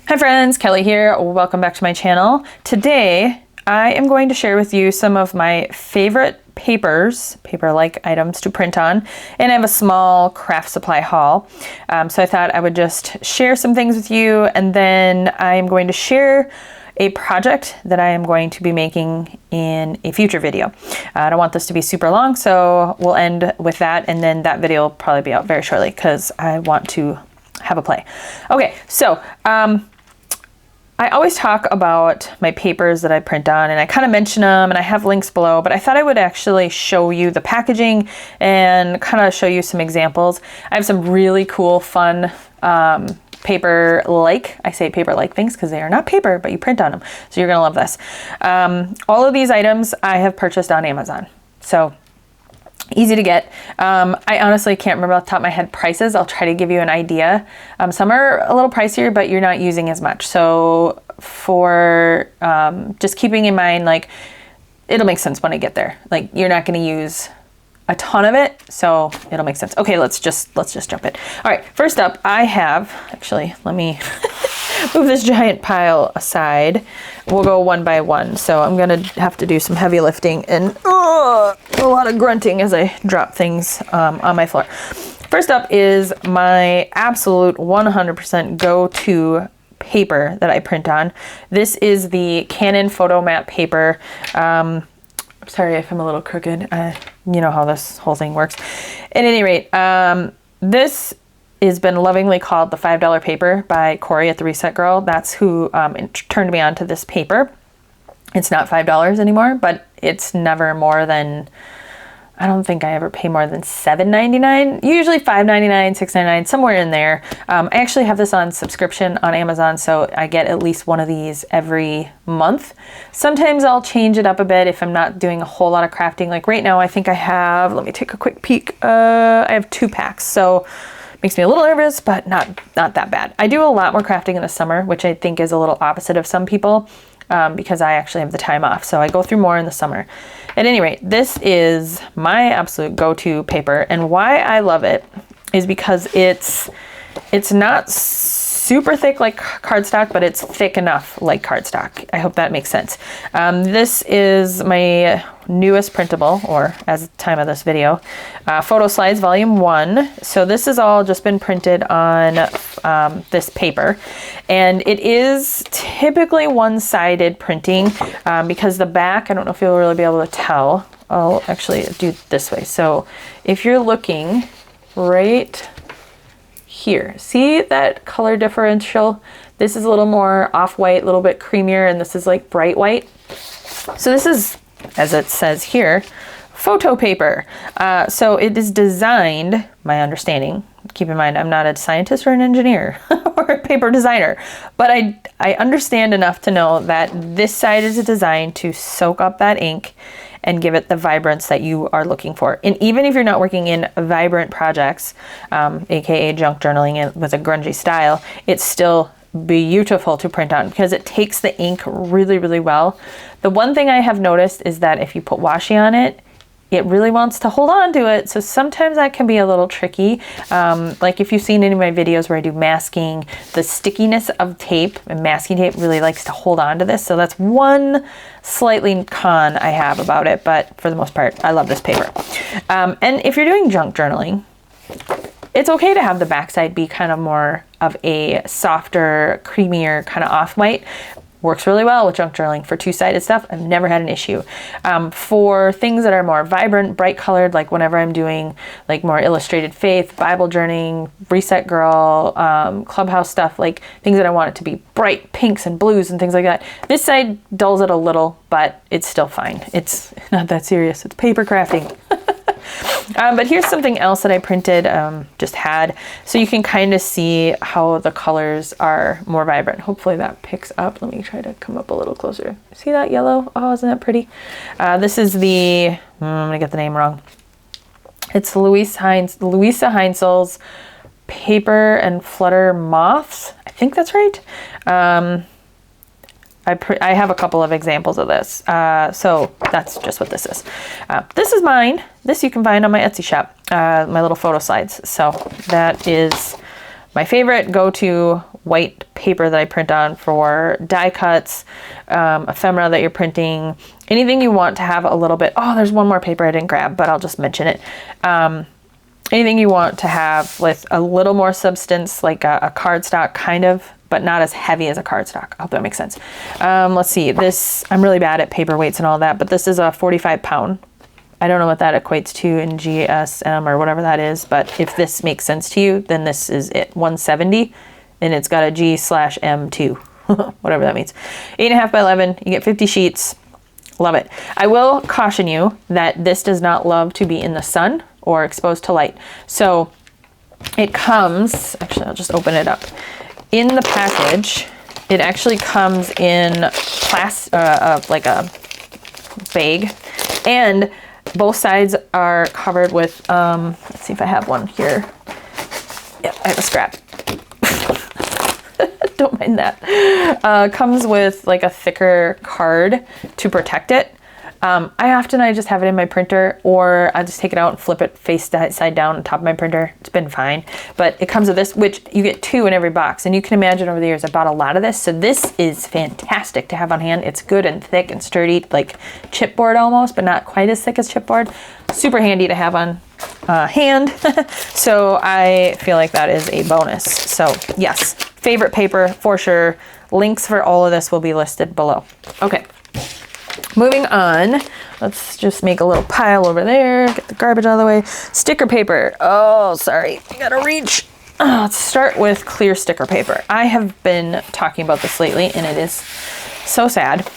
Hi friends, Kelly here. Welcome back to my channel. Today, I am going to share with you some of my favorite paper-like items to print on, and I have a small craft supply haul. So I thought I would just share some things with you, and then I'm going to share a project that I am going to be making in a future video. I don't want this to be super long, so we'll end with that, and then that video will probably be out very shortly because I want to have a play. Okay, so I always talk about my papers that I print on, and I kind of mention them, and I have links below, but I thought I would actually show you the packaging and kind of show you some examples. I have some really cool, fun paper-like, I say paper-like things because they are not paper, but you print on them. So you're gonna love this. All of these items I have purchased on Amazon. So easy to get. I honestly can't remember off the top of my head prices. I'll try to give you an idea. Some are a little pricier, but you're not using as much. So for just keeping in mind, like, it'll make sense when I get there. Like, you're not going to use a ton of it, so it'll make sense. Okay, let's just jump in. All right, first up, I have, actually, let me move this giant pile aside. We'll go one by one. So I'm gonna have to do some heavy lifting and a lot of grunting as I drop things on my floor. First up is my absolute 100% go-to paper that I print on. This is the Canon Photo Mat paper. Sorry if I'm a little crooked. You know how this whole thing works. At any rate, this has been lovingly called the $5 paper by Corey at the Reset Girl. That's who turned me on to this paper. It's not $5 anymore, but it's never more than, I don't think I ever pay more than $7.99, usually $5.99, $6.99, somewhere in there. I actually have this on subscription on Amazon, so I get at least one of these every month. Sometimes I'll change it up a bit if I'm not doing a whole lot of crafting. Like right now, I think I have, let me take a quick peek. I have 2 packs, so makes me a little nervous, but not that bad. I do a lot more crafting in the summer, which I think is a little opposite of some people, because I actually have the time off. So I go through more in the summer. At any rate, this is my absolute go-to paper, and why I love it is because it's not super thick like cardstock, but it's thick enough like cardstock. I hope that makes sense. This is my newest printable, or as the time of this video, Photo Slides Volume 1. So this has all just been printed on this paper, and it is typically one-sided printing because the back, I don't know if you'll really be able to tell. I'll actually do it this way. So if you're looking right here, see that color differential? This is a little more off-white, a little bit creamier, and this is like bright white. So this is, as it says here, photo paper. So it is designed, my understanding, keep in mind I'm not a scientist or an engineer or a paper designer, but I understand enough to know that this side is designed to soak up that ink and give it the vibrance that you are looking for. And even if you're not working in vibrant projects, aka junk journaling with a grungy style, it's still beautiful to print on because it takes the ink really, really well. The one thing I have noticed is that if you put washi on it, it really wants to hold on to it. So sometimes that can be a little tricky. Like if you've seen any of my videos where I do masking, the stickiness of tape, and masking tape really likes to hold on to this. So that's one slightly con I have about it, but for the most part, I love this paper. And if you're doing junk journaling, it's okay to have the backside be kind of more of a softer, creamier, kind of off-white. Works really well with junk journaling. For two-sided stuff, I've never had an issue. For things that are more vibrant, bright colored, like whenever I'm doing like more illustrated faith, Bible journaling, Reset Girl, Clubhouse stuff, like things that I want it to be bright pinks and blues and things like that. This side dulls it a little, but it's still fine. It's not that serious. It's paper crafting. But here's something else that I printed, just had, so you can kind of see how the colors are more vibrant. Hopefully that picks up. Let me try to come up a little closer. See that yellow? Oh, isn't that pretty? This is the, I'm gonna get the name wrong. It's Louisa Heinzel's Paper and Flutter Moths. I think that's right. I have a couple of examples of this. So that's just what this is. This is mine. This you can find on my Etsy shop, my little photo slides. So that is my favorite go-to white paper that I print on for die cuts, ephemera that you're printing, anything you want to have a little bit. Oh, there's one more paper I didn't grab, but I'll just mention it. Anything you want to have with a little more substance, like a cardstock kind of, but not as heavy as a cardstock. I hope that makes sense. Let's see, this, I'm really bad at paper weights and all that, but this is a 45 pound. I don't know what that equates to in GSM or whatever that is, but if this makes sense to you, then this is it, 170, and it's got a G/M too, whatever that means. 8.5 by 11, you get 50 sheets, love it. I will caution you that this does not love to be in the sun or exposed to light. So it comes, actually I'll just open it up. In the package, it actually comes in like a bag, and both sides are covered with, let's see if I have one here. Yeah, I have a scrap. Don't mind that. Comes with like a thicker card to protect it. I just have it in my printer, or I just take it out and flip it face side down on top of my printer. It's been fine, but it comes with this, which you get 2 in every box. And you can imagine over the years, I bought a lot of this. So this is fantastic to have on hand. It's good and thick and sturdy, like chipboard almost, but not quite as thick as chipboard. Super handy to have on hand. So I feel like that is a bonus. So yes, favorite paper for sure. Links for all of this will be listed below. Okay. Moving on, let's just make a little pile over there, get the garbage out of the way. Sticker paper. Oh, sorry, I gotta reach. Let's start with clear sticker paper. I have been talking about this lately, and it is so sad.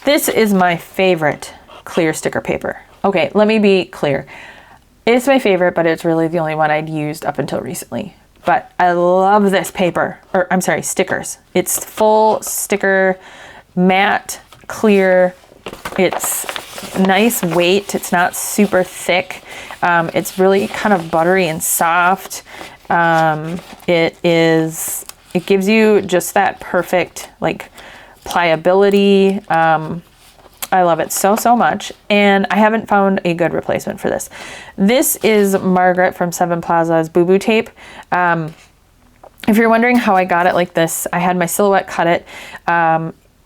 This is my favorite clear sticker paper. Okay, let me be clear. It's my favorite, but it's really the only one I'd used up until recently. But I love this paper, or I'm sorry, stickers. It's full sticker, matte, clear. It's nice weight. It's not super thick. It's really kind of buttery and soft. It gives you just that perfect like pliability. I love it so much, and I haven't found a good replacement for this. This is Margaret from Seven Plaza's Boo Boo tape. If you're wondering how I got it like this, I had my Silhouette cut it.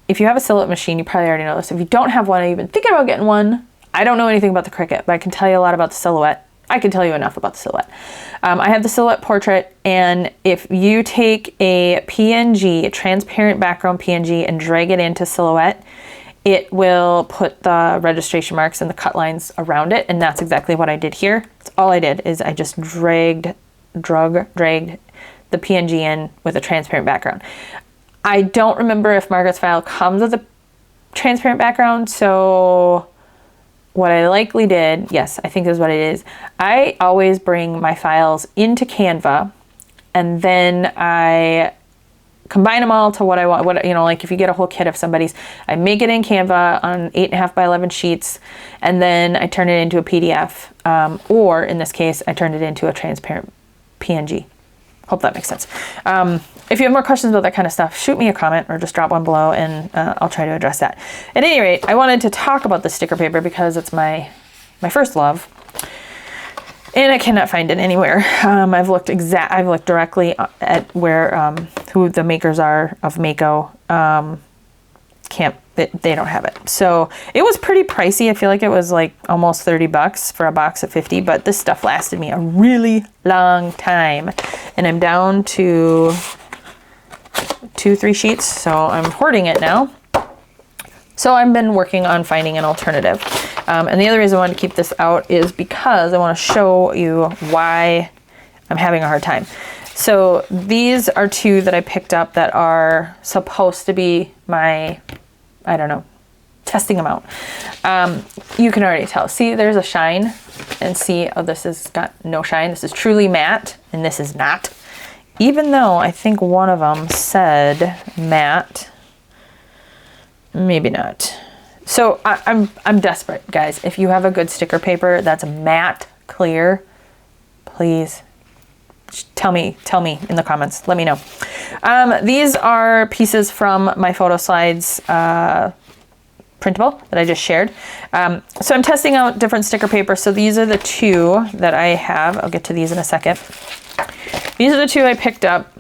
If you have a Silhouette machine, you probably already know this. If you don't have one, or you've been thinking about getting one, I don't know anything about the Cricut, but I can tell you a lot about the Silhouette. I can tell you enough about the Silhouette. I have the Silhouette portrait, and if you take a PNG, a transparent background PNG, and drag it into Silhouette, it will put the registration marks and the cut lines around it, and that's exactly what I did here. That's all I did, is I just dragged the PNG in with a transparent background. I don't remember if Margaret's file comes with a transparent background, so what I likely did, yes, I think is what it is. I always bring my files into Canva, and then I combine them all to what I want. Like if you get a whole kit of somebody's, I make it in Canva on 8.5 by 11 sheets, and then I turn it into a PDF, or in this case, I turned it into a transparent PNG. Hope that makes sense. If you have more questions about that kind of stuff, shoot me a comment or just drop one below, and I'll try to address that. At any rate, I wanted to talk about the sticker paper because it's my first love, and I cannot find it anywhere. I've looked directly at where who the makers are of Mako. They don't have it. So it was pretty pricey. I feel like it was like almost $30 for a box of 50, but this stuff lasted me a really long time, and I'm down to 2-3 sheets, so I'm hoarding it now. So I've been working on finding an alternative. And the other reason I wanted to keep this out is because I want to show you why I'm having a hard time. So these are 2 that I picked up that are supposed to be my, I don't know, testing them out. You can already tell. See, there's a shine, and see, oh, this has got no shine. This is truly matte, and this is not. Even though I think one of them said matte, maybe not. So I'm desperate, guys. If you have a good sticker paper that's matte clear, please tell me in the comments. Let me know. These are pieces from my photo slides printable that I just shared. So I'm testing out different sticker paper. So these are the 2 that I have. I'll get to these in a second. These are the 2 I picked up.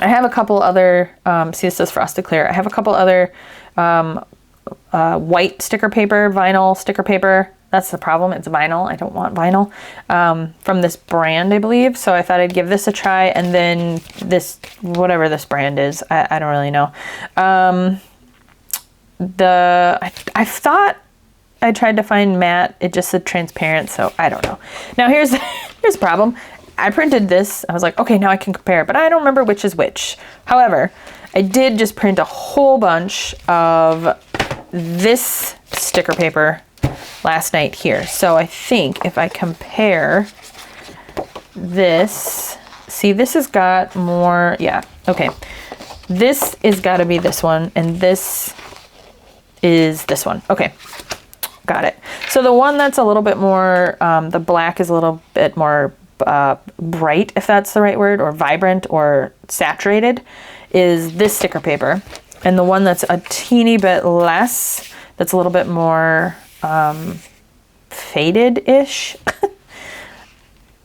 I have a couple other, see this says Frosted Clear. I have a couple other white sticker paper, vinyl sticker paper. That's the problem, it's vinyl. I don't want vinyl. From this brand, I believe. So I thought I'd give this a try, and then this, whatever this brand is, I don't really know. I thought I tried to find matte, it just said transparent, so I don't know. Now here's the problem. I printed this, I was like, okay, now I can compare, but I don't remember which is which. However, I did just print a whole bunch of this sticker paper last night here. So I think if I compare this, see, this has got more, yeah, okay. This is gotta be this one, and this is this one. Okay, got it. So the one that's a little bit more, the black is a little bit more bright, if that's the right word, or vibrant or saturated, is this sticker paper. And the one that's a teeny bit less, that's a little bit more faded-ish.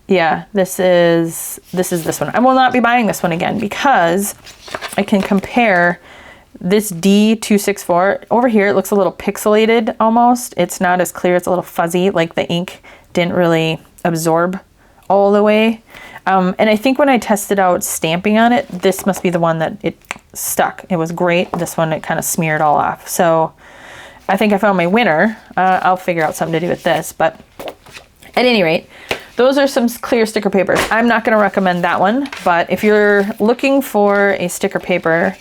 Yeah, this is this one. I will not be buying this one again because I can compare this D264. Over here, it looks a little pixelated almost. It's not as clear, it's a little fuzzy, like the ink didn't really absorb all the way. And I think when I tested out stamping on it, this must be the one that it stuck. It was great. This one, it kind of smeared all off. So I think I found my winner. I'll figure out something to do with this, but at any rate, those are some clear sticker papers. I'm not going to recommend that one, but if you're looking for a sticker paper,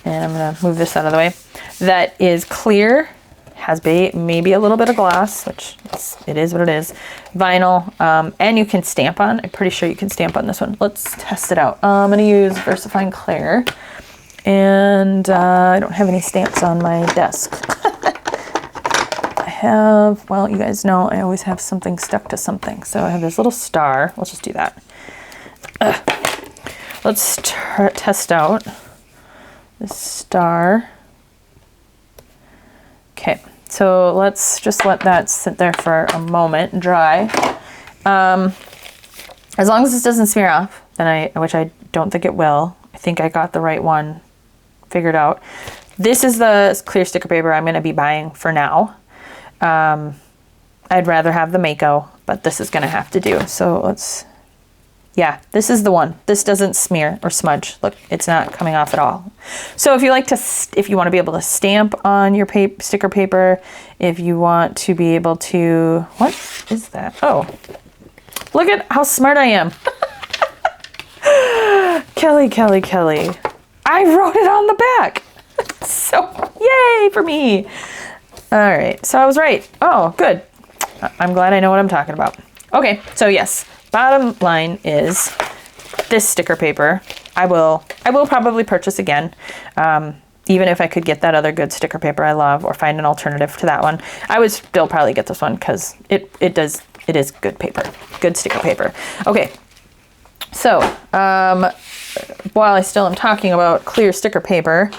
and I'm going to move this out of the way, that is clear, has maybe a little bit of gloss, which it is what it is, vinyl, and you can stamp on. I'm pretty sure you can stamp on this one. Let's test it out. I'm going to use VersaFine Clear, and I don't have any stamps on my desk. I have, well, you guys know I always have something stuck to something. So I have this little star. Let's just do that. Let's test out this star. Okay, so let's just let that sit there for a moment and dry. As long as this doesn't smear off, then which I don't think it will. I think I got the right one figured out. This is the clear sticker paper I'm going to be buying for now. I'd rather have the Mako, but this is going to have to do. So let's, yeah, this is the one. This doesn't smear or smudge. Look, it's not coming off at all. So if you like to, if you want to be able to stamp on your sticker paper, if you want to be able to, what is that? Oh, look at how smart I am. Kelli, Kelli, Kelli. I wrote it on the back. So yay for me. All right, so I was right. Oh, good. I'm glad I know what I'm talking about. Okay, so yes, bottom line is this sticker paper, I will probably purchase again, even if I could get that other good sticker paper I love or find an alternative to that one. I would still probably get this one because it is good paper, good sticker paper. Okay, so while I still am talking about clear sticker paper,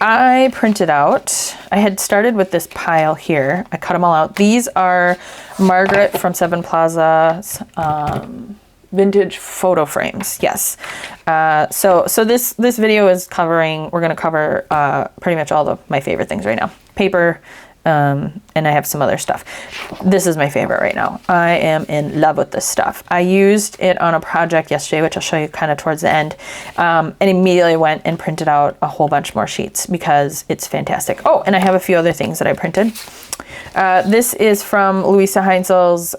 I printed out, I had started with this pile here. I cut them all out. These are Margaret from Seven Plaza's vintage photo frames. Yes. So this video is covering, we're going to cover pretty much all of my favorite things right now. Paper, and I have some other stuff. This is my favorite right now. I am in love with this stuff. I used it on a project yesterday, which I'll show you kind of towards the end, and immediately went and printed out a whole bunch more sheets because it's fantastic. Oh, and I have a few other things that I printed. This is from Louisa Heinzel's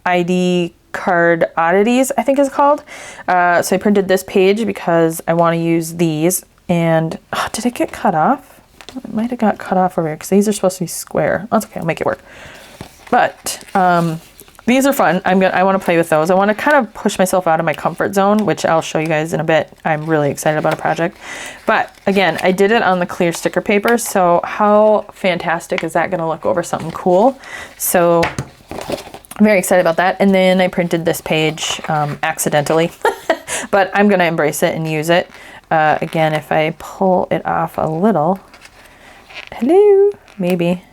ID Card Oddities, I think it's called. So I printed this page because I want to use these. And did it get cut off? It might have got cut off over here because these are supposed to be square. That's okay, I'll make it work. But these are fun. I want to play with those. I want to kind of push myself out of my comfort zone, which I'll show you guys in a bit. I'm really excited about a project. But again, I did it on the clear sticker paper. So how fantastic is that going to look over something cool? So I'm very excited about that. And then I printed this page accidentally, but I'm going to embrace it and use it. Again, if I pull it off a little, hello, maybe.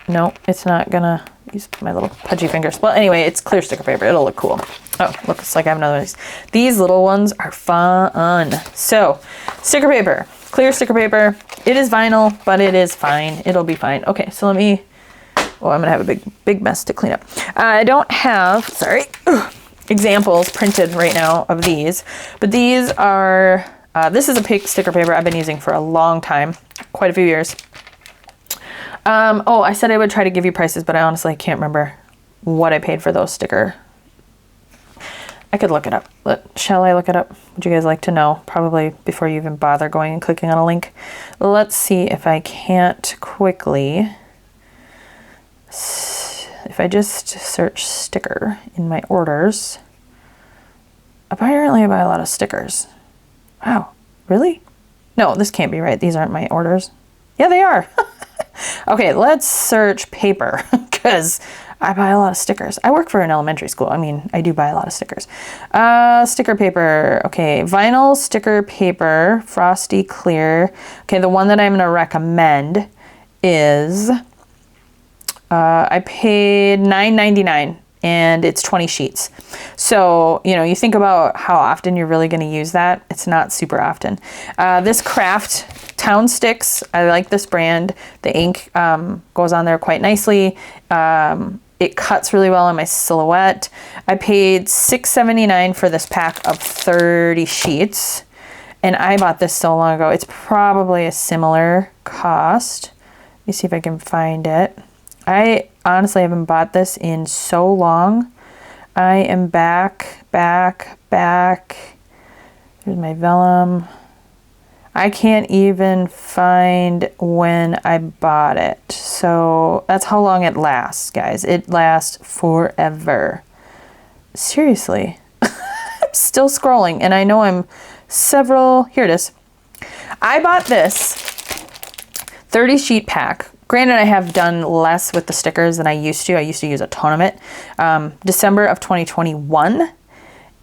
No, it's not gonna, use my little pudgy fingers. Well, anyway, it's clear sticker paper. It'll look cool. Oh, looks like I have another one of these. These little ones are fun. So, sticker paper, clear sticker paper. It is vinyl, but it is fine. It'll be fine. Okay, so let me, oh, I'm gonna have a big mess to clean up. I don't have, sorry, examples printed right now of these, but these are, this is a pink sticker paper I've been using for a long time, quite a few years. Oh, I said I would try to give you prices, but I honestly can't remember what I paid for those sticker. I could look it up. Shall I look it up? Would you guys like to know? Probably before you even bother going and clicking on a link. Let's see if I can't quickly. If I just search sticker in my orders. Apparently I buy a lot of stickers. Wow, really? No, this can't be right. These aren't my orders. Yeah, they are. Okay, let's search paper because I buy a lot of stickers. I work for an elementary school. I mean, I do buy a lot of stickers. Sticker paper. Okay, vinyl sticker paper, frosty clear. Okay, the one that I'm going to recommend is I paid $9.99 and it's 20 sheets. So, you know, you think about how often you're really going to use that. It's not super often. This Craft Town Sticks, I like this brand. The ink goes on there quite nicely. It cuts really well on my silhouette. I paid $6.79 for this pack of 30 sheets. And I bought this so long ago. It's probably a similar cost. Let me see if I can find it. I honestly haven't bought this in so long. I am back. Here's my Vellum. I can't even find when I bought it. So that's how long it lasts, guys. It lasts forever. Seriously. I'm still scrolling and I know I'm here it is. I bought this 30 sheet pack. Granted, I have done less with the stickers than I used to. I used to use a ton of it. December of 2021.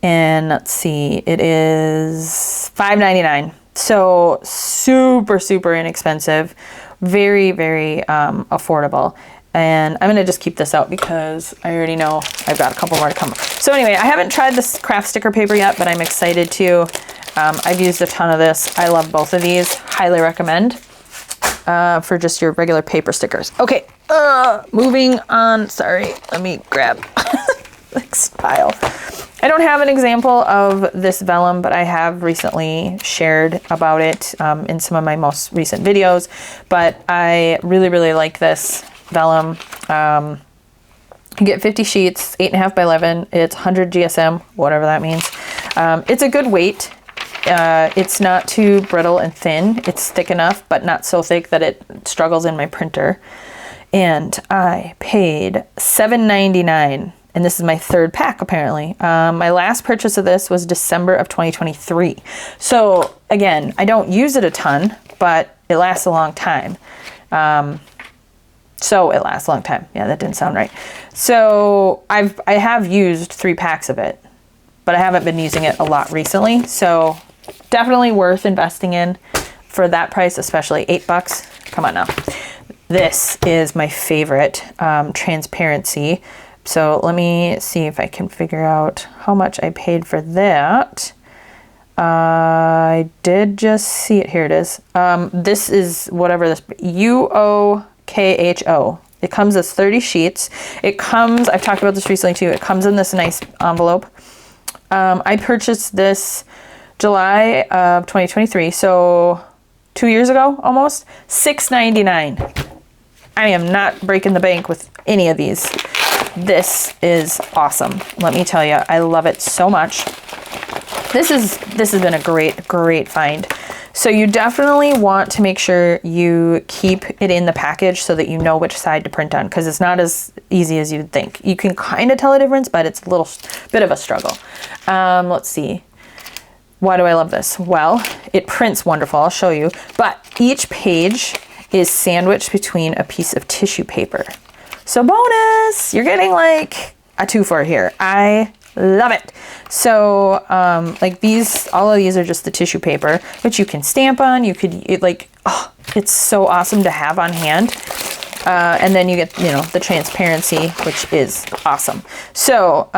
And let's see, it is $5.99. So super inexpensive. Very affordable. And I'm going to just keep this out because I already know I've got a couple more to come. So anyway, I haven't tried this craft sticker paper yet, but I'm excited to. I've used a ton of this. I love both of these. Highly recommend. For just your regular paper stickers. Okay, moving on. Sorry, let me grab next pile. I don't have an example of this vellum, but I have recently shared about it in some of my most recent videos. But I really like this vellum. You get 50 sheets, 8.5 by 11. It's 100 GSM, whatever that means. It's a good weight. It's not too brittle and thin. It's thick enough, but not so thick that it struggles in my printer. And I paid $7.99, and this is my third pack apparently. My last purchase of this was December of 2023. So again, I don't use it a ton, but it lasts a long time. Yeah, that didn't sound right. So I have used 3 packs of it, but I haven't been using it a lot recently. So definitely worth investing in for that price, especially $8. Come on now. This is my favorite, transparency. So let me see if I can figure out how much I paid for that. I did just see it. Here it is. This is whatever this, xoxo. It comes as 30 sheets. It comes, I've talked about this recently too. It comes in this nice envelope. I purchased this July of 2023, so 2 years ago almost. $6.99. I am not breaking the bank with any of these. This is awesome. Let me tell you, I love it so much. This has been a great find. So you definitely want to make sure you keep it in the package so that you know which side to print on, because it's not as easy as you'd think. You can kind of tell a difference, but it's a little bit of a struggle. Let's see. Why do I love this? Well, it prints wonderful. I'll show you. But each page is sandwiched between a piece of tissue paper. So bonus! You're getting like a 2 for here. I love it. So like these, all of these are just the tissue paper, which you can stamp on. You could, it's so awesome to have on hand. And then you get, you know, the transparency, which is awesome. So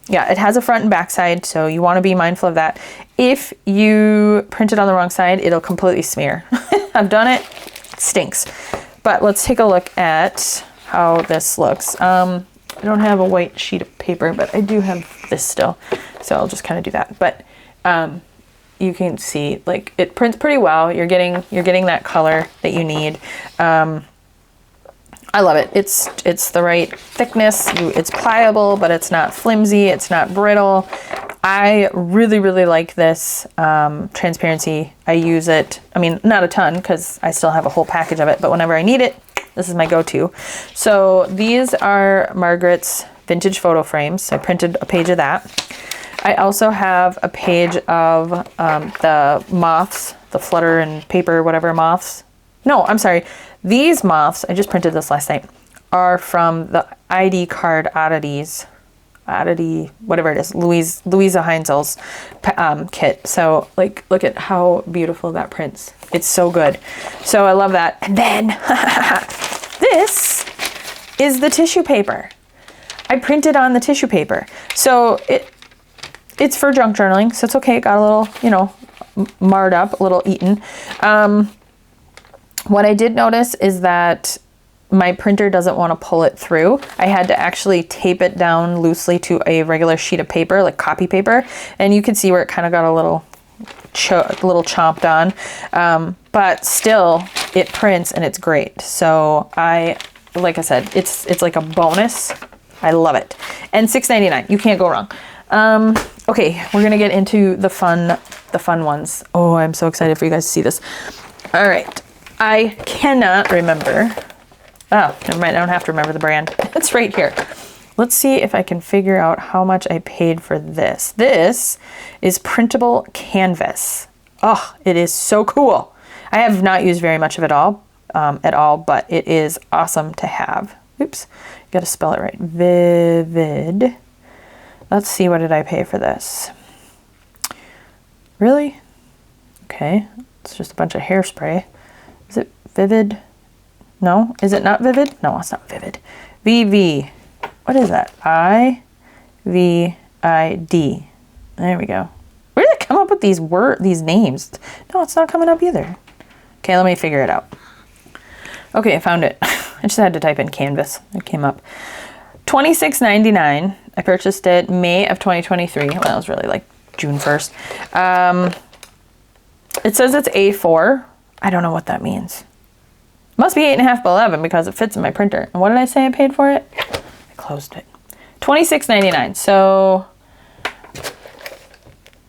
yeah, it has a front and back side, so you want to be mindful of that. If you print it on the wrong side, it'll completely smear. I've done it, it stinks. But let's take a look at how this looks. I don't have a white sheet of paper, but I do have this still, so I'll just kind of do that. But you can see, like, it prints pretty well. You're getting that color that you need. I love it. It's the right thickness. It's pliable, but it's not flimsy. It's not brittle. I really, really like this transparency. I use it, I mean, not a ton because I still have a whole package of it, but whenever I need it, this is my go-to. So these are Margaret's vintage photo frames. So I printed a page of that. I also have a page of the moths, the flutter and paper, whatever moths. No, I'm sorry. These moths, I just printed this last night, are from the ID card oddities, whatever it is, Louisa Heinzel's kit. So like, look at how beautiful that prints. It's so good. So I love that. And then this is the tissue paper. I printed on the tissue paper. So it's for junk journaling, so it's okay. It got a little, you know, marred up, a little eaten. What I did notice is that my printer doesn't want to pull it through. I had to actually tape it down loosely to a regular sheet of paper, like copy paper, and you can see where it kind of got a little chomped on. But still, it prints and it's great. So like I said, it's like a bonus. I love it. And $6.99, you can't go wrong. Okay, we're gonna get into the fun ones. Oh, I'm so excited for you guys to see this. All right, I cannot remember. Oh, never mind, I don't have to remember the brand. It's right here. Let's see if I can figure out how much I paid for this. This is printable canvas. Oh, it is so cool. I have not used very much of it at all, but it is awesome to have. Oops, got to spell it right. Vivid. Let's see, what did I pay for this? Really? Okay, it's just a bunch of hairspray. Is it Vivid? No, is it not Vivid? No, it's not Vivid. VV. What is that? IVID. There we go. Where did it come up with these names? No, it's not coming up either. Okay, let me figure it out. Okay, I found it. I just had to type in canvas. It came up. $26.99. I purchased it May of 2023. Well, that was really like June 1st. It says it's A4. I don't know what that means. Must be 8.5 by 11 because it fits in my printer. And what did I say I paid for it? I closed it. $26.99. So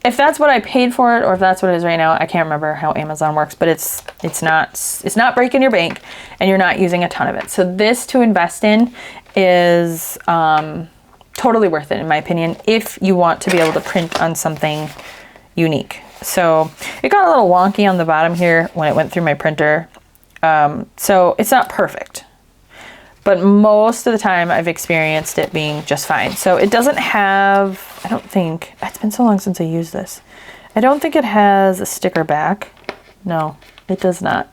if that's what I paid for it, or if that's what it is right now, I can't remember how Amazon works, but it's not breaking your bank and you're not using a ton of it. So this to invest in is totally worth it, in my opinion, if you want to be able to print on something unique. So it got a little wonky on the bottom here when it went through my printer. So it's not perfect, but most of the time I've experienced it being just fine. So it doesn't have, I don't think, it's been so long since I used this. I don't think it has a sticker back. No, it does not.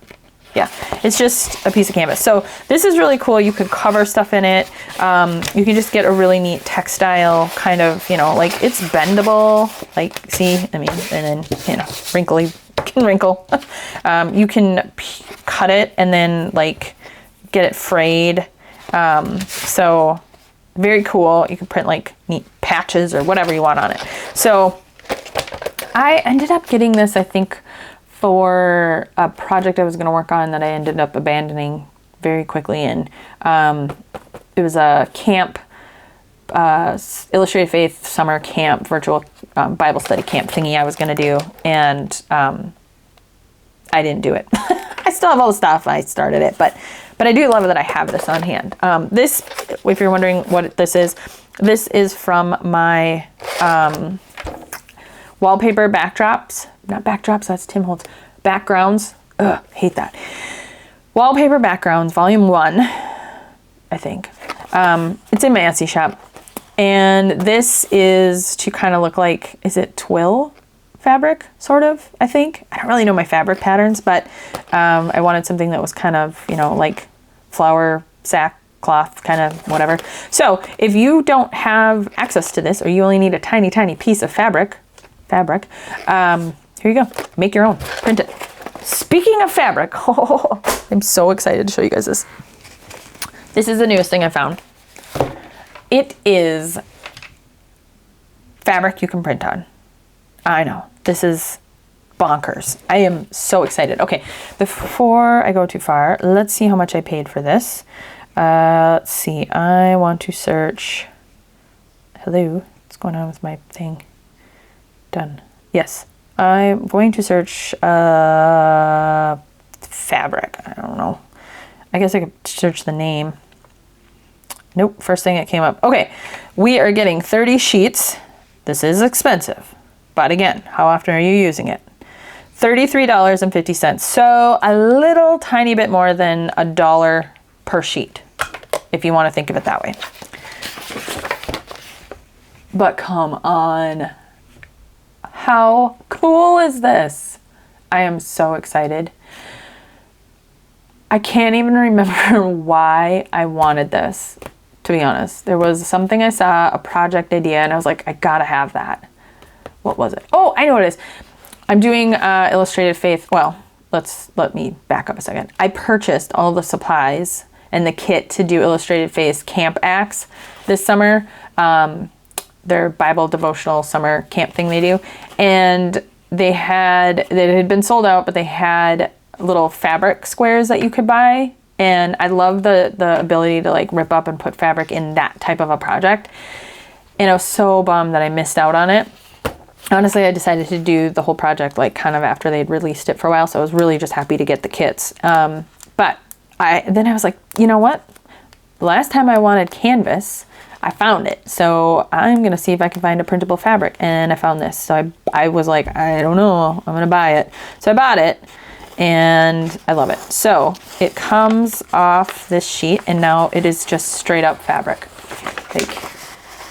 Yeah, it's just a piece of canvas. So this is really cool. You could cover stuff in it. You can just get a really neat textile kind of, you know, like it's bendable, like, see, I mean, and then, you know, wrinkly, can wrinkle. You can cut it and then like get it frayed. So very cool. You can print like neat patches or whatever you want on it. So I ended up getting this, I think, for a project I was going to work on that I ended up abandoning very quickly. And it was a camp, Illustrated Faith summer camp, virtual Bible study camp thingy I was going to do. And I didn't do it. I still have all the stuff. I started it, but I do love that I have this on hand. This, if you're wondering what this is from my wallpaper backdrops. Not backdrops, that's Tim Holtz. Backgrounds. Ugh, hate that. Wallpaper backgrounds, volume 1, I think. It's in my Etsy shop. And this is to kind of look like, is it twill fabric, sort of, I think. I don't really know my fabric patterns, but I wanted something that was kind of, you know, like flower sack cloth, kind of whatever. So if you don't have access to this, or you only need a tiny, tiny piece of fabric, here you go. Make your own. Print it. Speaking of fabric, I'm so excited to show you guys this. This is the newest thing I found. It is fabric you can print on. I know, this is bonkers. I am so excited. Okay, before I go too far, let's see how much I paid for this. Let's see, I want to search. Hello, what's going on with my thing? Done. Yes, I'm going to search fabric. I don't know. I guess I could search the name. Nope, first thing that came up. Okay, we are getting 30 sheets. This is expensive, but again, how often are you using it? $33.50. So a little tiny bit more than $1 per sheet, if you want to think of it that way. But come on, how cool is this? I am so excited. I can't even remember why I wanted this, to be honest. There was something I saw, a project idea, and I was like, I gotta have that. What was it? Oh, I know what it is. I'm doing Illustrated Faith. Well, let me back up a second. I purchased all the supplies and the kit to do Illustrated Faith camp acts this summer. Their Bible devotional summer camp thing they do. And they had been sold out, but they had little fabric squares that you could buy. And I love the ability to like rip up and put fabric in that type of a project. And I was so bummed that I missed out on it. Honestly, I decided to do the whole project like kind of after they'd released it for a while. So I was really just happy to get the kits. But then I was like, you know what? Last time I wanted canvas, I found it. So I'm going to see if I can find a printable fabric. And I found this. So I was like, I don't know, I'm going to buy it. So I bought it. And I love it. So it comes off this sheet, and now it is just straight up fabric. Like,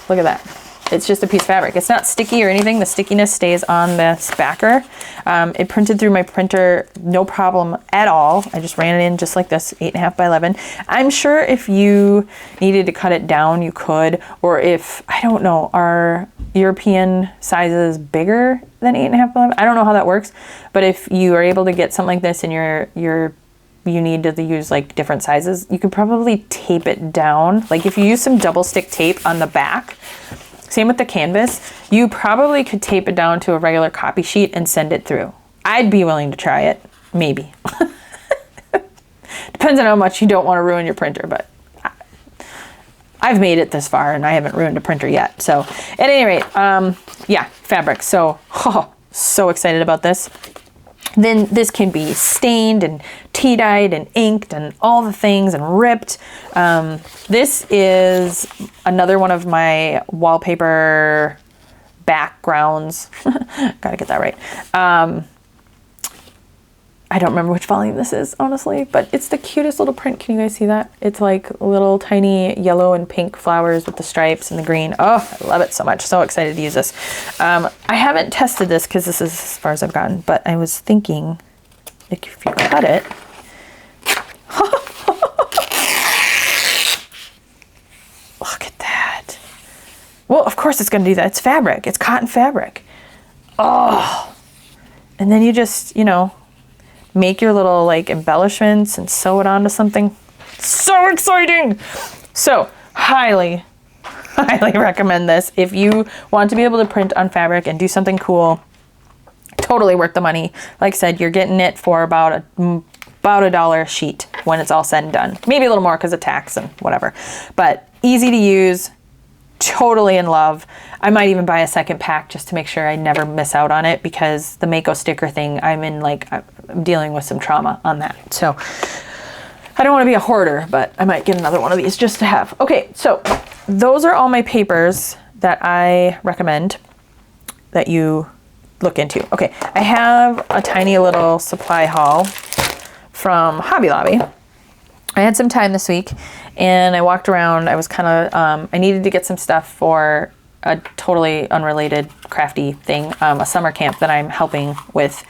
look at that. It's just a piece of fabric. It's not sticky or anything. The stickiness stays on this backer. It printed through my printer, no problem at all. I just ran it in just like this, 8.5 by 11. I'm sure if you needed to cut it down, you could, or if, I don't know, are European sizes bigger than 8.5 by 11? I don't know how that works, but if you are able to get something like this and you need to use like different sizes, you could probably tape it down. Like if you use some double stick tape on the back, same with the canvas, you probably could tape it down to a regular copy sheet and send it through. I'd be willing to try it, maybe. Depends on how much you don't want to ruin your printer, but I've made it this far and I haven't ruined a printer yet. So at any rate, yeah, fabric. So, so excited about this. Then this can be stained and tea-dyed and inked and all the things and ripped. This is another one of my wallpaper backgrounds. Gotta get that right. I don't remember which volume this is, honestly, but it's the cutest little print. Can you guys see that? It's like little tiny yellow and pink flowers with the stripes and the green. Oh, I love it so much. So excited to use this. I haven't tested this because this is as far as I've gotten, but I was thinking, like, if you cut it, look at that. Well, of course it's going to do that. It's fabric. It's cotton fabric. Oh, and then you just, you know, make your little like embellishments and sew it onto something. So exciting. So highly recommend this. If you want to be able to print on fabric and do something cool, totally worth the money. Like I said, you're getting it for about $1 a sheet when it's all said and done. Maybe a little more because of tax and whatever, but easy to use. Totally in love. I might even buy a second pack just to make sure I never miss out on it, because the Mako sticker thing, I'm dealing with some trauma on that. So I don't want to be a hoarder, but I might get another one of these just to have. Okay, so those are all my papers that I recommend that you look into. Okay, I have a tiny little supply haul from Hobby Lobby. I had some time this week and I walked around. I was kind of, I needed to get some stuff for a totally unrelated crafty thing, a summer camp that I'm helping with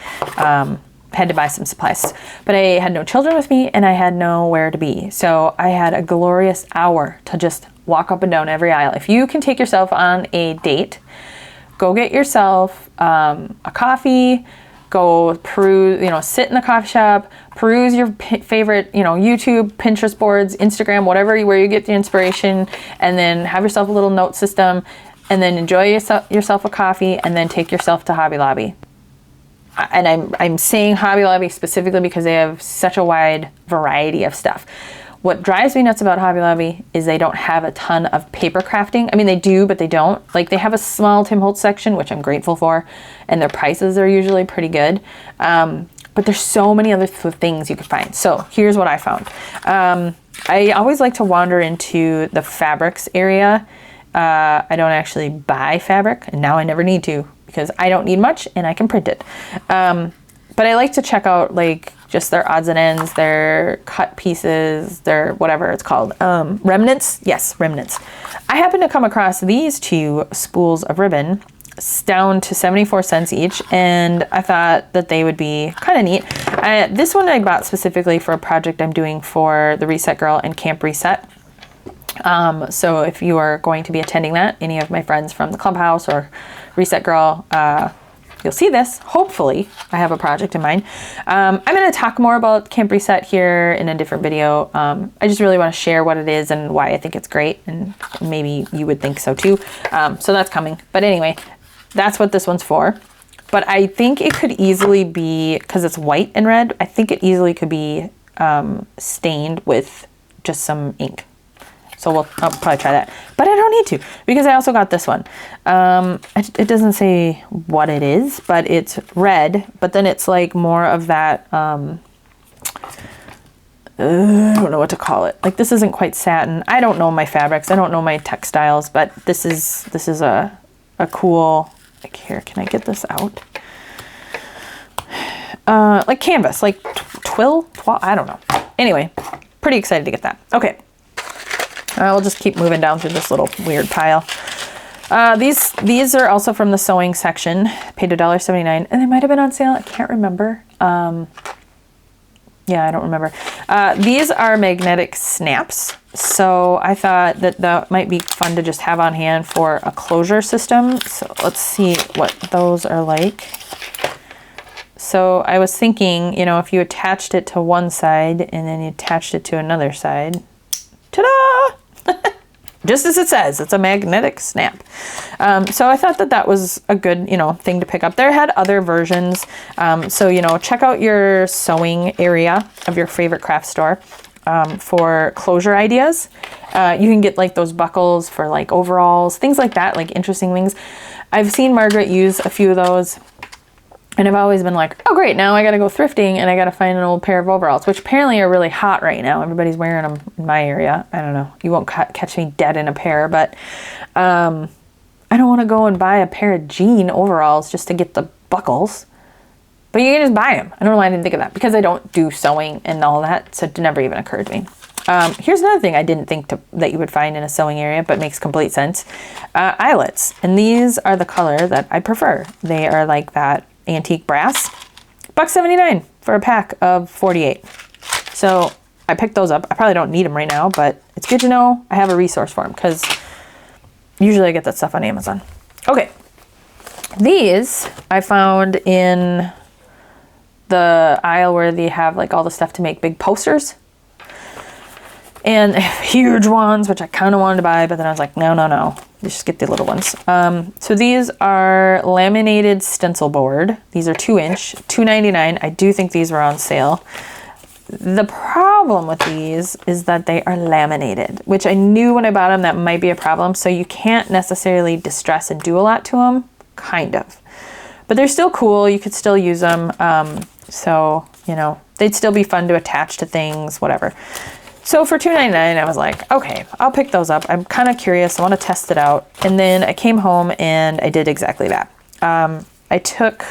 had to buy some supplies. But I had no children with me and I had nowhere to be. So I had a glorious hour to just walk up and down every aisle. If you can take yourself on a date, go get yourself a coffee, go peruse, sit in the coffee shop, peruse your favorite, YouTube, Pinterest boards, Instagram, whatever, where you get the inspiration, and then have yourself a little note system, and then enjoy yourself a coffee, and then take yourself to Hobby Lobby. And I'm saying Hobby Lobby specifically because they have such a wide variety of stuff. What drives me nuts about Hobby Lobby is they don't have a ton of paper crafting. I mean, they do, but they don't. Like, they have a small Tim Holtz section, which I'm grateful for, and their prices are usually pretty good. But there's so many other things you can find. So here's what I found. I always like to wander into the fabrics area. I don't actually buy fabric, and now I never need to because I don't need much and I can print it. But I like to check out just their odds and ends, their cut pieces, their whatever it's called. Remnants? Yes, Remnants. I happened to come across these two spools of ribbon down to 74 cents each, and I thought that they would be kind of neat. This one I bought specifically for a project I'm doing for the Reset Girl and Camp Reset. So if you are going to be attending that, any of my friends from the Clubhouse or Reset Girl, you'll see this. Hopefully, I have a project in mind. I'm going to talk more about Camp Reset here in a different video. I just really want to share what it is and why I think it's great, and maybe you would think so too. So that's coming. But anyway, that's what this one's for. But I think it could easily be, because it's white and red, I think it easily could be stained with just some ink. So I'll probably try that. But I don't need to, because I also got this one. It doesn't say what it is, but it's red, but then it's like more of that, I don't know what to call it. Like, this isn't quite satin. I don't know my fabrics. I don't know my textiles, but this is a cool, like, here, can I get this out? Like canvas, like twill, I don't know. Anyway, pretty excited to get that. Okay. We'll just keep moving down through this little weird pile. These are also from the sewing section. Paid $1.79, and they might have been on sale. I can't remember. Yeah, I don't remember. These are magnetic snaps. So I thought that might be fun to just have on hand for a closure system. So let's see what those are like. So I was thinking, if you attached it to one side and then you attached it to another side, ta-da! Just as it says, it's a magnetic snap. So I thought that was a good, thing to pick up. There had other versions. So, check out your sewing area of your favorite craft store for closure ideas. You can get like those buckles for like overalls, things like that, like interesting things. I've seen Margaret use a few of those. And I've always been like, oh great, now I gotta go thrifting and I gotta find an old pair of overalls, which apparently are really hot right now. Everybody's wearing them in my area. I don't know. You won't catch me dead in a pair, but I don't want to go and buy a pair of jean overalls just to get the buckles. But you can just buy them. I don't know why I didn't think of that, because I don't do sewing and all that, so it never even occurred to me. Here's another thing I didn't think that you would find in a sewing area, but makes complete sense. Eyelets. And these are the color that I prefer. They are like that antique brass. $1.79 for a pack of 48. So I picked those up. I probably don't need them right now, but it's good to know I have a resource for them, because usually I get that stuff on Amazon. Okay. These I found in the aisle where they have like all the stuff to make big posters. And huge ones, which I kind of wanted to buy, but then I was like, no. Just get the little ones. So these are laminated stencil board. These are 2-inch, $2.99. I do think these were on sale. The problem with these is that they are laminated, which I knew when I bought them that might be a problem. So you can't necessarily distress and do a lot to them, kind of. But they're still cool. You could still use them. So, they'd still be fun to attach to things, whatever. So for $2.99, I was like, okay, I'll pick those up. I'm kind of curious. I want to test it out. And then I came home and I did exactly that. I took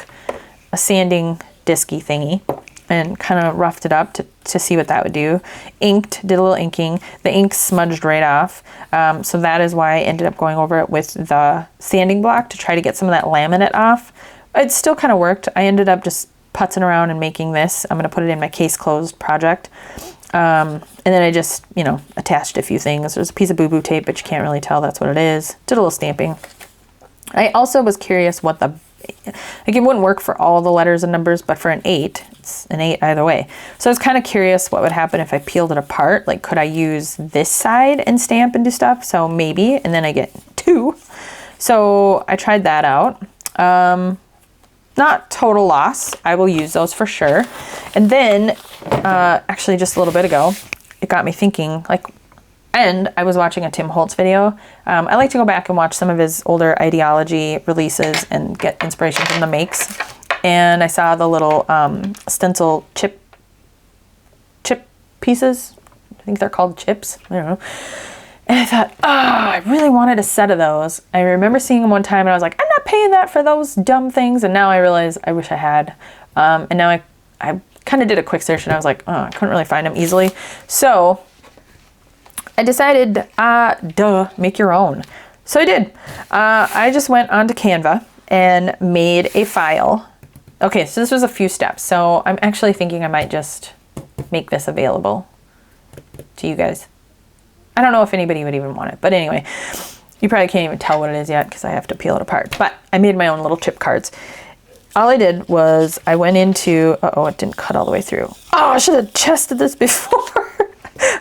a sanding disky thingy and kind of roughed it up to see what that would do. Did a little inking. The ink smudged right off. So that is why I ended up going over it with the sanding block to try to get some of that laminate off. It still kind of worked. I ended up just putzing around and making this. I'm going to put it in my case closed project. And then I just, you know, attached a few things. There's a piece of boo-boo tape, but you can't really tell that's what it is. Did a little stamping. I also was curious what the, like, it wouldn't work for all the letters and numbers, but for an 8, it's an 8 either way. So I was kind of curious what would happen if I peeled it apart. Like, could I use this side and stamp and do stuff? So maybe, and then I get 2. So I tried that out. Not total loss. I will use those for sure. And then, actually just a little bit ago, it got me thinking, like, and I was watching a Tim Holtz video. I like to go back and watch some of his older ideology releases and get inspiration from the makes. And I saw the little stencil chip pieces. I think they're called chips. I don't know. And I thought, oh, I really wanted a set of those. I remember seeing them one time and I was like, I'm not paying that for those dumb things. And now I realize I wish I had. And now I kind of did a quick search and I was like, oh, I couldn't really find them easily. So I decided, make your own. So I did. I just went onto Canva and made a file. Okay, so this was a few steps. So I'm actually thinking I might just make this available to you guys. I don't know if anybody would even want it, but anyway, you probably can't even tell what it is yet because I have to peel it apart. But I made my own little chip cards. All I did was I went into, uh-oh, it didn't cut all the way through. Oh, I should have tested this before.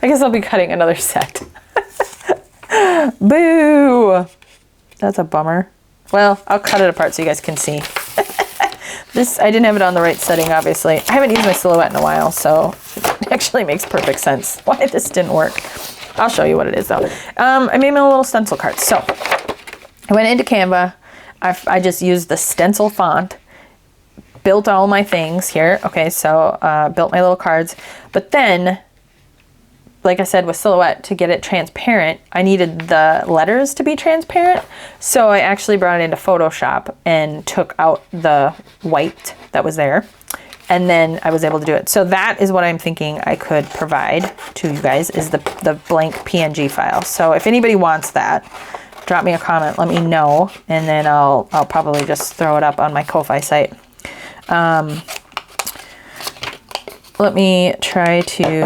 I guess I'll be cutting another set. Boo! That's a bummer. Well, I'll cut it apart so you guys can see. This, I didn't have it on the right setting, obviously. I haven't used my Silhouette in a while, so it actually makes perfect sense why this didn't work. I'll show you what it is though. I made my little stencil cards. So I went into Canva. I just used the stencil font, built all my things here. Okay, so built my little cards. But then, like I said with Silhouette, to get it transparent, I needed the letters to be transparent. So I actually brought it into Photoshop and took out the white that was there. And then I was able to do it. So that is what I'm thinking I could provide to you guys, is the blank PNG file. So if anybody wants that, drop me a comment, let me know, and then I'll probably just throw it up on my Ko-Fi site. Let me try to,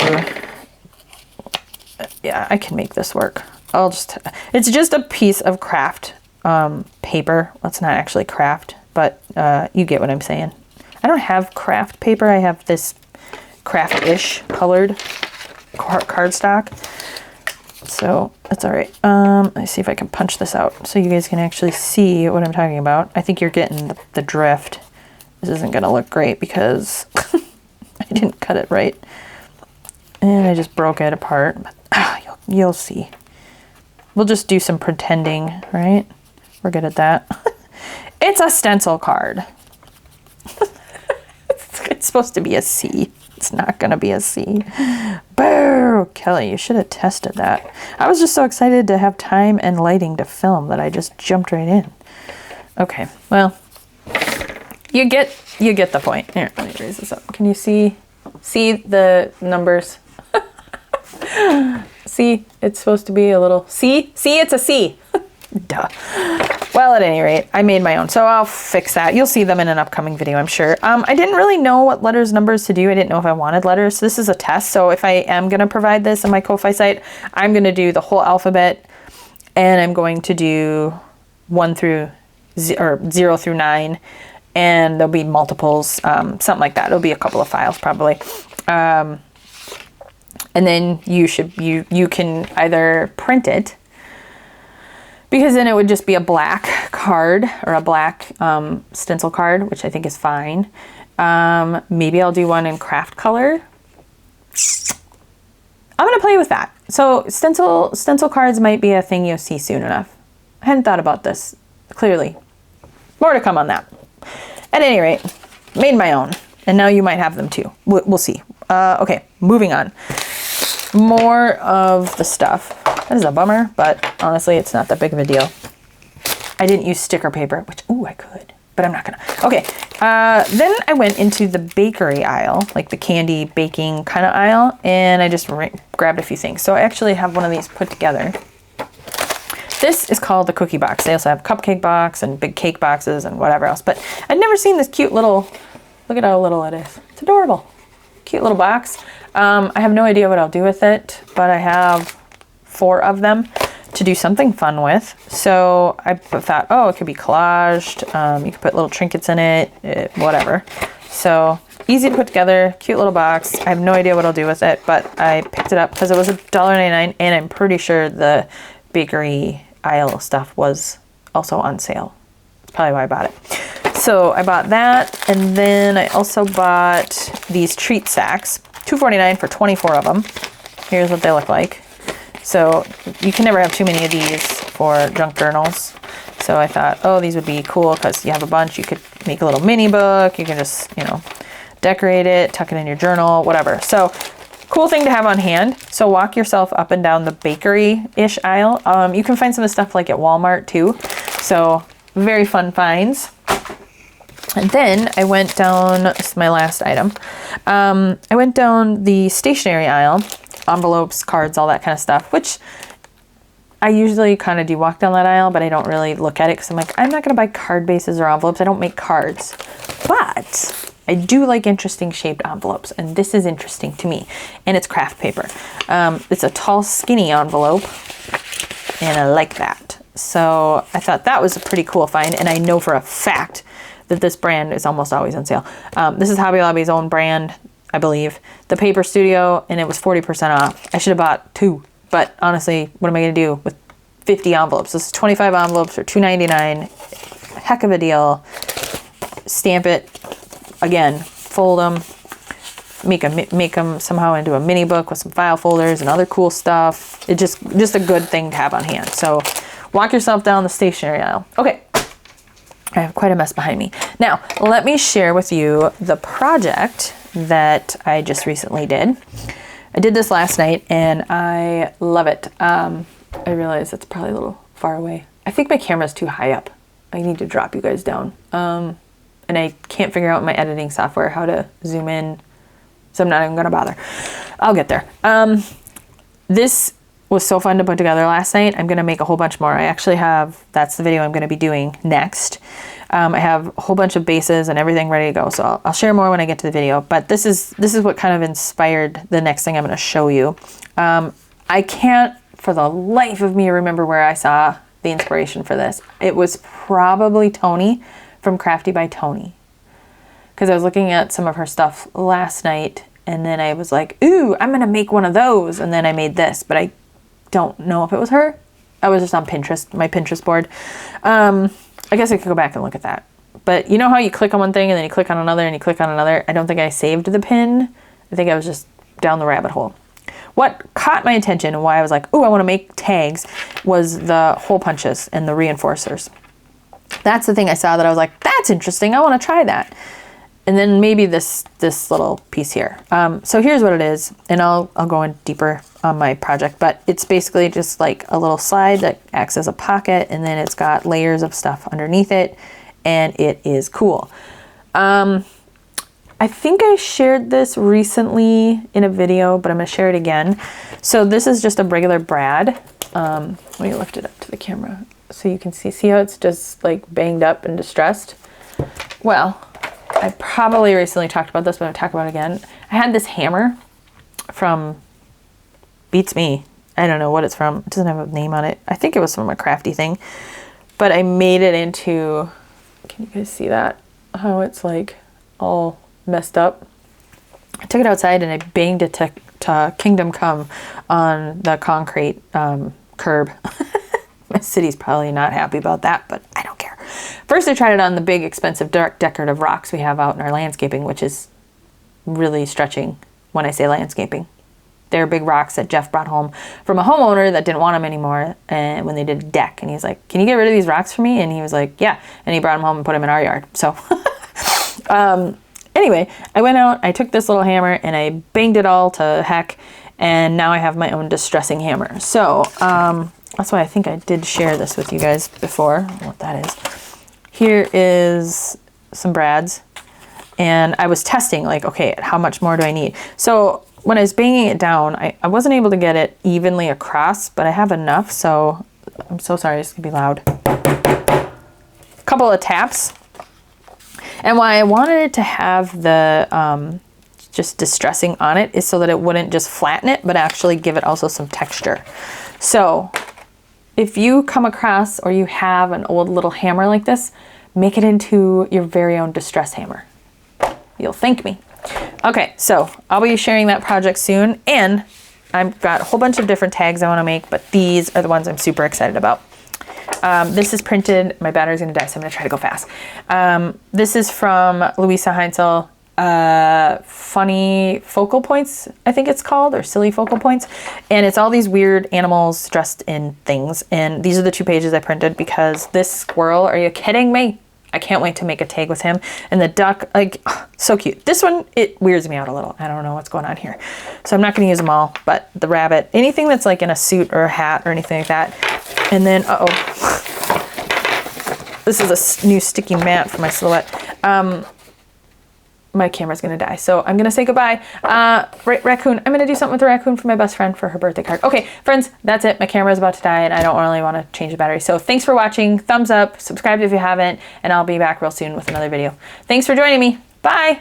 yeah, I can make this work. It's just a piece of craft paper. Well, it's not actually craft, but you get what I'm saying. I don't have craft paper. I have this craft-ish colored cardstock. So that's all right. Let's see if I can punch this out so you guys can actually see what I'm talking about. I think you're getting the drift. This isn't going to look great because I didn't cut it right. And I just broke it apart. But you'll see. We'll just do some pretending, right? We're good at that. It's a stencil card. It's supposed to be a C. It's not going to be a C. Boo! Kelli, you should have tested that. I was just so excited to have time and lighting to film that I just jumped right in. Okay, well, you get the point. Here, let me raise this up. Can you see the numbers? See, it's supposed to be a little C. See, it's a C. Duh. Well, at any rate, I made my own, so I'll fix that. You'll see them in an upcoming video, I'm sure. I didn't really know what letters, numbers to do. I didn't know if I wanted letters. So this is a test. So if I am going to provide this on my Ko-Fi site, I'm going to do the whole alphabet, and I'm going to do 0 through 9, and there'll be multiples, something like that. It'll be a couple of files probably. And then you can either print it, because then it would just be a black card or a black stencil card, which I think is fine. Maybe I'll do one in craft color. I'm gonna play with that. So stencil cards might be a thing you'll see soon enough. I hadn't thought about this, clearly. More to come on that. At any rate, made my own, and now you might have them too. We'll see. Okay, moving on. More of the stuff. That is a bummer, but honestly, it's not that big of a deal. I didn't use sticker paper, which, ooh, I could, but I'm not gonna. Okay, then I went into the bakery aisle, like the candy baking kind of aisle, and I just grabbed a few things. So I actually have one of these put together. This is called the cookie box. They also have cupcake box and big cake boxes and whatever else, but I'd never seen this cute little Look at how little it is. It's adorable. Cute little box. I have no idea what I'll do with it, but I have 4 of them to do something fun with. So I thought, oh, it could be collaged. You could put little trinkets in it, whatever. So easy to put together, cute little box. I have no idea what I'll do with it, but I picked it up because it was $1.99, and I'm pretty sure the bakery aisle stuff was also on sale. That's probably why I bought it. So I bought that, and then I also bought these treat sacks, $2.49 for 24 of them. Here's what they look like. So you can never have too many of these for junk journals. So I thought, oh, these would be cool because you have a bunch. You could make a little mini book. You can just, you know, decorate it, tuck it in your journal, whatever. So cool thing to have on hand. So walk yourself up and down the bakery-ish aisle. You can find some of the stuff like at Walmart too. So very fun finds. And then I went down, this is my last item. I went down the stationery aisle, envelopes, cards, all that kind of stuff, which I usually kind of do walk down that aisle, but I don't really look at it because I'm like, I'm not going to buy card bases or envelopes. I don't make cards, but I do like interesting shaped envelopes, and this is interesting to me, and it's craft paper. It's a tall, skinny envelope, and I like that. So I thought that was a pretty cool find, and I know for a fact that this brand is almost always on sale. This is Hobby Lobby's own brand, I believe. The Paper Studio, and it was 40% off. I should have bought 2, but honestly, what am I gonna do with 50 envelopes? This is 25 envelopes for $2.99. Heck of a deal. Stamp it, again, fold them, make them somehow into a mini book with some file folders and other cool stuff. It's just a good thing to have on hand. So walk yourself down the stationery aisle. Okay. I have quite a mess behind me. Now, let me share with you the project that I just recently did. I did this last night and I love it. I realize it's probably a little far away. I think my camera's too high up. I need to drop you guys down. And I can't figure out my editing software how to zoom in, so I'm not even gonna bother. I'll get there. This was so fun to put together last night. I'm gonna make a whole bunch more. I actually have, that's the video I'm gonna be doing next. I have a whole bunch of bases and everything ready to go, so I'll share more when I get to the video, but this is what kind of inspired the next thing I'm gonna show you. I can't for the life of me remember where I saw the inspiration for this. It was probably Tony from Crafty by Tony, because I was looking at some of her stuff last night and then I was like, ooh, I'm gonna make one of those, and then I made this, but I don't know if it was her. I was just on Pinterest, my Pinterest board. I guess I could go back and look at that. But you know how you click on one thing and then you click on another and you click on another? I don't think I saved the pin. I think I was just down the rabbit hole. What caught my attention and why I was like, oh, I want to make tags was the hole punches and the reinforcers. That's the thing I saw that I was like, that's interesting. I want to try that. And then maybe this little piece here. So here's what it is, and I'll go in deeper on my project, but it's basically just like a little slide that acts as a pocket, and then it's got layers of stuff underneath it, and it is cool. I think I shared this recently in a video, but I'm gonna share it again. So this is just a regular brad. Let me lift it up to the camera so you can see how it's just like banged up and distressed. Well, I probably recently talked about this, but I'll talk about it again. I had this hammer from Beats Me. I don't know what it's from. It doesn't have a name on it. I think it was from a crafty thing, but I made it into, can you guys see that? How it's like all messed up. I took it outside and I banged it to Kingdom Come on the concrete curb. My city's probably not happy about that, but I don't care. First, I tried it on the big, expensive, dark, decorative rocks we have out in our landscaping, which is really stretching when I say landscaping. They're big rocks that Jeff brought home from a homeowner that didn't want them anymore, and when they did a deck. And he's like, can you get rid of these rocks for me? And he was like, yeah. And he brought them home and put them in our yard. So anyway, I went out, I took this little hammer, and I banged it all to heck, and now I have my own distressing hammer. So that's why I think I did share this with you guys before, what that is. Here is some brads, and I was testing like, okay, how much more do I need? So when I was banging it down, I wasn't able to get it evenly across, but I have enough, so I'm so sorry, it's gonna be loud. A couple of taps, And why I wanted it to have the just distressing on it is so that it wouldn't just flatten it, but actually give it also some texture. So if you come across or you have an old little hammer like this, make it into your very own distress hammer. You'll thank me. Okay, so I'll be sharing that project soon, and I've got a whole bunch of different tags I want to make, but these are the ones I'm super excited about. This is printed. My battery's gonna die, so I'm gonna try to go fast. This is from Louisa Heinzel, Funny Focal Points, I think it's called, or Silly Focal Points. And it's all these weird animals dressed in things. And these are the 2 pages I printed because this squirrel, are you kidding me? I can't wait to make a tag with him. And the duck, like, so cute. This one, it weirds me out a little. I don't know what's going on here. So I'm not gonna use them all, but the rabbit, anything that's like in a suit or a hat or anything like that. And then, this is a new sticky mat for my silhouette. My camera's gonna die, so I'm gonna say goodbye. Raccoon, I'm gonna do something with the raccoon for my best friend for her birthday card. Okay, friends, that's it. My camera's about to die and I don't really wanna change the battery. So thanks for watching, thumbs up, subscribe if you haven't, and I'll be back real soon with another video. Thanks for joining me, bye.